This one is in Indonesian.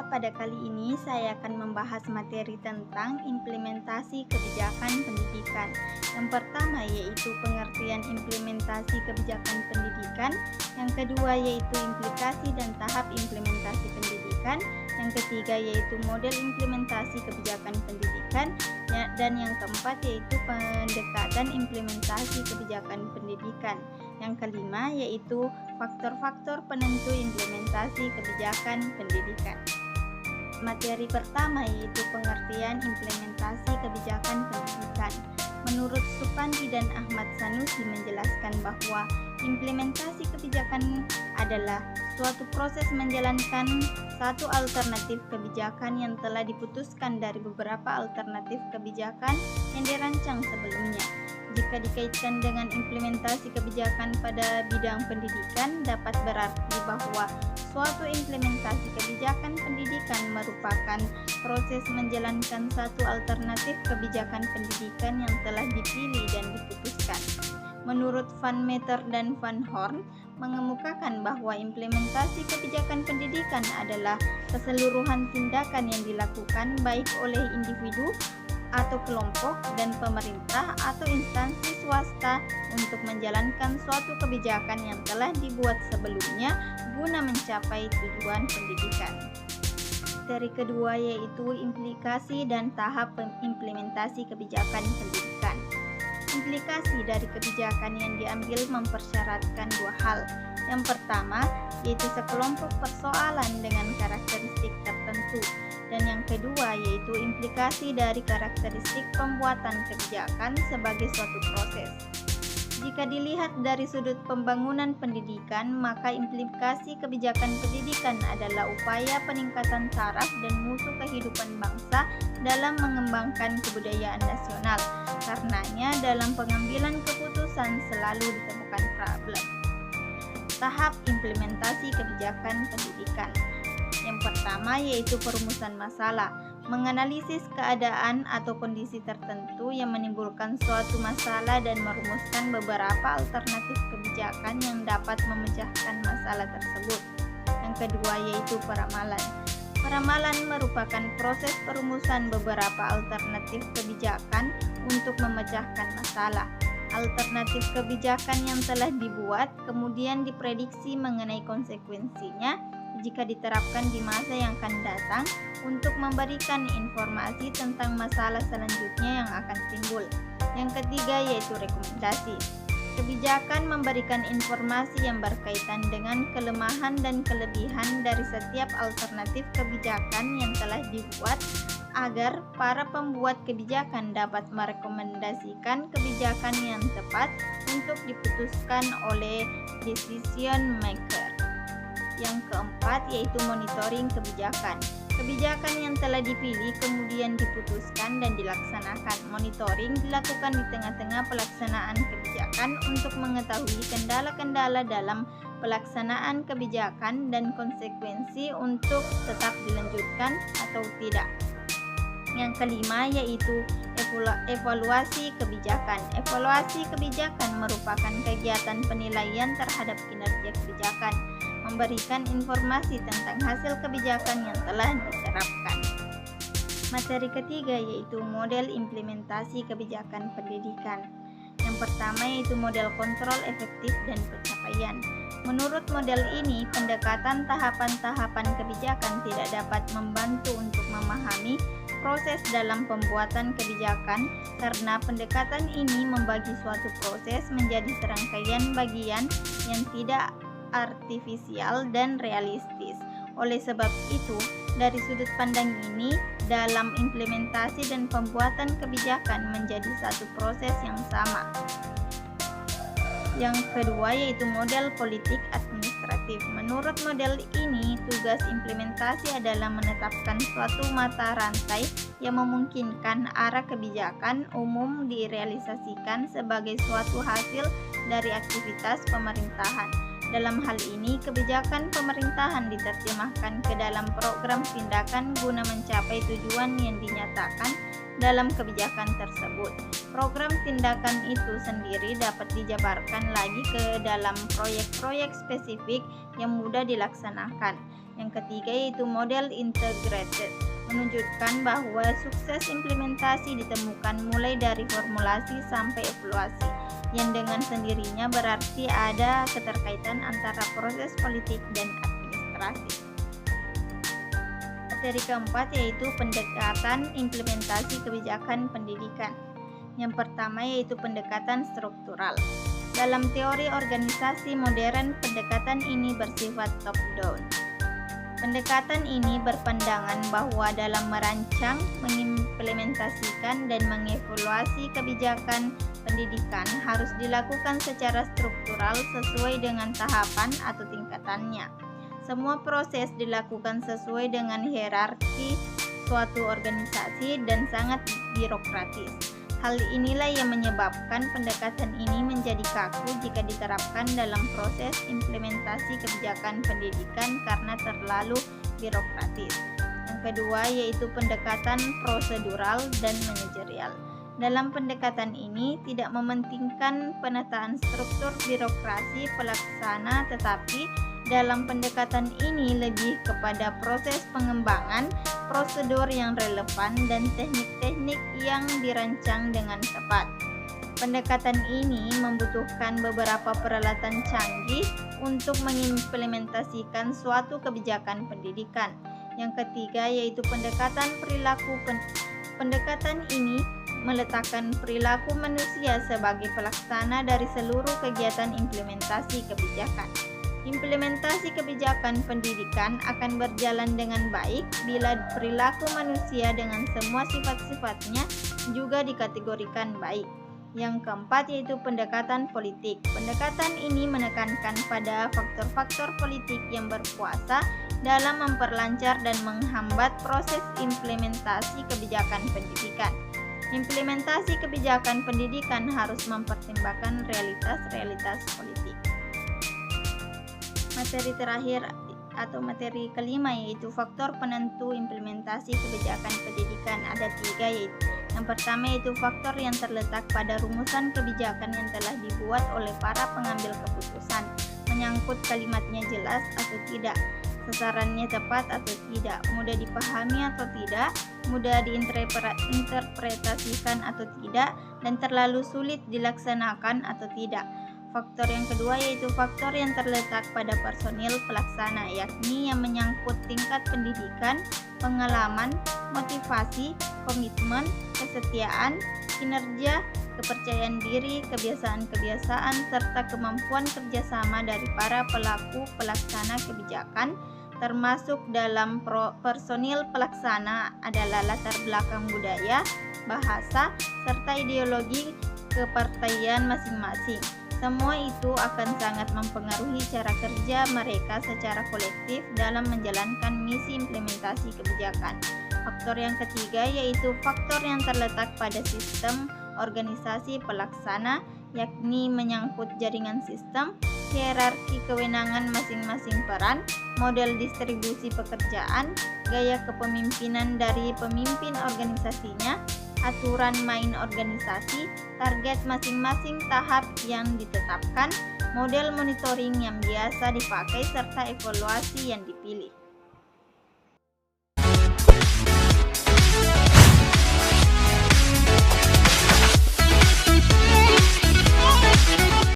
pada kali ini saya akan membahas materi tentang implementasi kebijakan pendidikan. Yang pertama yaitu pengertian implementasi kebijakan pendidikan, yang kedua yaitu implikasi dan tahap implementasi pendidikan, yang ketiga yaitu model implementasi kebijakan pendidikan, dan yang keempat yaitu pendekatan implementasi kebijakan pendidikan. Yang kelima yaitu faktor-faktor penentu implementasi kebijakan pendidikan. Materi pertama yaitu pengertian implementasi kebijakan pendidikan. Menurut Supandi dan Ahmad Sanusi menjelaskan bahwa implementasi kebijakan adalah suatu proses menjalankan satu alternatif kebijakan yang telah diputuskan dari beberapa alternatif kebijakan yang dirancang sebelumnya. Jika dikaitkan dengan implementasi kebijakan pada bidang pendidikan, dapat berarti bahwa suatu implementasi kebijakan pendidikan merupakan proses menjalankan satu alternatif kebijakan pendidikan yang telah dipilih dan diputuskan. Menurut Van Meter dan Van Horn, mengemukakan bahwa implementasi kebijakan pendidikan adalah keseluruhan tindakan yang dilakukan baik oleh individu atau kelompok dan pemerintah atau instansi swasta untuk menjalankan suatu kebijakan yang telah dibuat sebelumnya guna mencapai tujuan pendidikan. Materi kedua yaitu implikasi dan tahap implementasi kebijakan pendidikan. Implikasi dari kebijakan yang diambil mempersyaratkan dua hal. Yang pertama yaitu sekelompok persoalan dengan karakteristik tertentu, dan yang kedua yaitu implikasi dari karakteristik pembuatan kebijakan sebagai suatu proses. Jika dilihat dari sudut pembangunan pendidikan, maka implikasi kebijakan pendidikan adalah upaya peningkatan taraf dan mutu kehidupan bangsa dalam mengembangkan kebudayaan nasional. Karenanya dalam pengambilan keputusan selalu ditemukan problem. Tahap implementasi kebijakan pendidikan. Yang pertama yaitu perumusan masalah, menganalisis keadaan atau kondisi tertentu yang menimbulkan suatu masalah dan merumuskan beberapa alternatif kebijakan yang dapat memecahkan masalah tersebut. Yang kedua yaitu peramalan. Peramalan merupakan proses perumusan beberapa alternatif kebijakan untuk memecahkan masalah. Alternatif kebijakan yang telah dibuat kemudian diprediksi mengenai konsekuensinya jika diterapkan di masa yang akan datang untuk memberikan informasi tentang masalah selanjutnya yang akan timbul. Yang ketiga yaitu rekomendasi. Kebijakan memberikan informasi yang berkaitan dengan kelemahan dan kelebihan dari setiap alternatif kebijakan yang telah dibuat agar para pembuat kebijakan dapat merekomendasikan kebijakan yang tepat untuk diputuskan oleh decision maker. Yang keempat yaitu monitoring kebijakan. Kebijakan yang telah dipilih kemudian diputuskan dan dilaksanakan. Monitoring dilakukan di tengah-tengah pelaksanaan kebijakan untuk mengetahui kendala-kendala dalam pelaksanaan kebijakan dan konsekuensi untuk tetap dilanjutkan atau tidak. Yang kelima yaitu evaluasi kebijakan. Evaluasi kebijakan merupakan kegiatan penilaian terhadap kinerja kebijakan, memberikan informasi tentang hasil kebijakan yang telah diterapkan. Materi ketiga yaitu model implementasi kebijakan pendidikan. Yang pertama yaitu model kontrol efektif dan pencapaian. Menurut model ini, pendekatan tahapan-tahapan kebijakan tidak dapat membantu untuk memahami proses dalam pembuatan kebijakan karena pendekatan ini membagi suatu proses menjadi serangkaian bagian yang tidak artifisial dan realistis. Oleh sebab itu, dari sudut pandang ini, dalam implementasi dan pembuatan kebijakan menjadi satu proses yang sama. Yang kedua yaitu model politik administratif. Menurut model ini, tugas implementasi adalah menetapkan suatu mata rantai yang memungkinkan arah kebijakan umum direalisasikan sebagai suatu hasil dari aktivitas pemerintahan. Dalam hal ini, kebijakan pemerintahan diterjemahkan ke dalam program tindakan guna mencapai tujuan yang dinyatakan dalam kebijakan tersebut. Program tindakan itu sendiri dapat dijabarkan lagi ke dalam proyek-proyek spesifik yang mudah dilaksanakan. Yang ketiga yaitu model integrated, menunjukkan bahwa sukses implementasi ditemukan mulai dari formulasi sampai evaluasi, yang dengan sendirinya berarti ada keterkaitan antara proses politik dan administrasi. Materi keempat yaitu pendekatan implementasi kebijakan pendidikan. Yang pertama yaitu pendekatan struktural. Dalam teori organisasi modern, pendekatan ini bersifat top-down. Pendekatan ini berpandangan bahwa dalam merancang, mengimplementasikan, dan mengevaluasi kebijakan pendidikan harus dilakukan secara struktural sesuai dengan tahapan atau tingkatannya. Semua proses dilakukan sesuai dengan hierarki suatu organisasi dan sangat birokratis. Hal inilah yang menyebabkan pendekatan ini menjadi kaku jika diterapkan dalam proses implementasi kebijakan pendidikan karena terlalu birokratis. Yang kedua yaitu pendekatan prosedural dan manajerial. Dalam pendekatan ini tidak mementingkan penataan struktur birokrasi pelaksana, tetapi dalam pendekatan ini lebih kepada proses pengembangan, prosedur yang relevan, dan teknik-teknik yang dirancang dengan tepat. Pendekatan ini membutuhkan beberapa peralatan canggih untuk mengimplementasikan suatu kebijakan pendidikan. Yang ketiga yaitu pendekatan perilaku. Pendekatan ini meletakkan perilaku manusia sebagai pelaksana dari seluruh kegiatan implementasi kebijakan. Implementasi kebijakan pendidikan akan berjalan dengan baik bila perilaku manusia dengan semua sifat-sifatnya juga dikategorikan baik. Yang keempat yaitu pendekatan politik. Pendekatan ini menekankan pada faktor-faktor politik yang berkuasa dalam memperlancar dan menghambat proses implementasi kebijakan pendidikan. Implementasi kebijakan pendidikan harus mempertimbangkan realitas-realitas politik. Materi terakhir atau materi kelima yaitu faktor penentu implementasi kebijakan pendidikan. Ada tiga yaitu yang pertama yaitu faktor yang terletak pada rumusan kebijakan yang telah dibuat oleh para pengambil keputusan, menyangkut kalimatnya jelas atau tidak, sasarannya tepat atau tidak, mudah dipahami atau tidak, mudah diinterpretasikan atau tidak, dan terlalu sulit dilaksanakan atau tidak. Faktor yang kedua yaitu faktor yang terletak pada personil pelaksana, yakni yang menyangkut tingkat pendidikan, pengalaman, motivasi, komitmen, kesetiaan, kinerja, kepercayaan diri, kebiasaan-kebiasaan, serta kemampuan kerjasama dari para pelaku pelaksana kebijakan, termasuk dalam personil pelaksana adalah latar belakang budaya, bahasa, serta ideologi kepartaian masing-masing. Semua itu akan sangat mempengaruhi cara kerja mereka secara kolektif dalam menjalankan misi implementasi kebijakan. Faktor yang ketiga yaitu faktor yang terletak pada sistem organisasi pelaksana, yakni menyangkut jaringan sistem, hierarki kewenangan masing-masing peran, model distribusi pekerjaan, gaya kepemimpinan dari pemimpin organisasinya, aturan main organisasi, target masing-masing tahap yang ditetapkan, model monitoring yang biasa dipakai, serta evaluasi yang dipilih.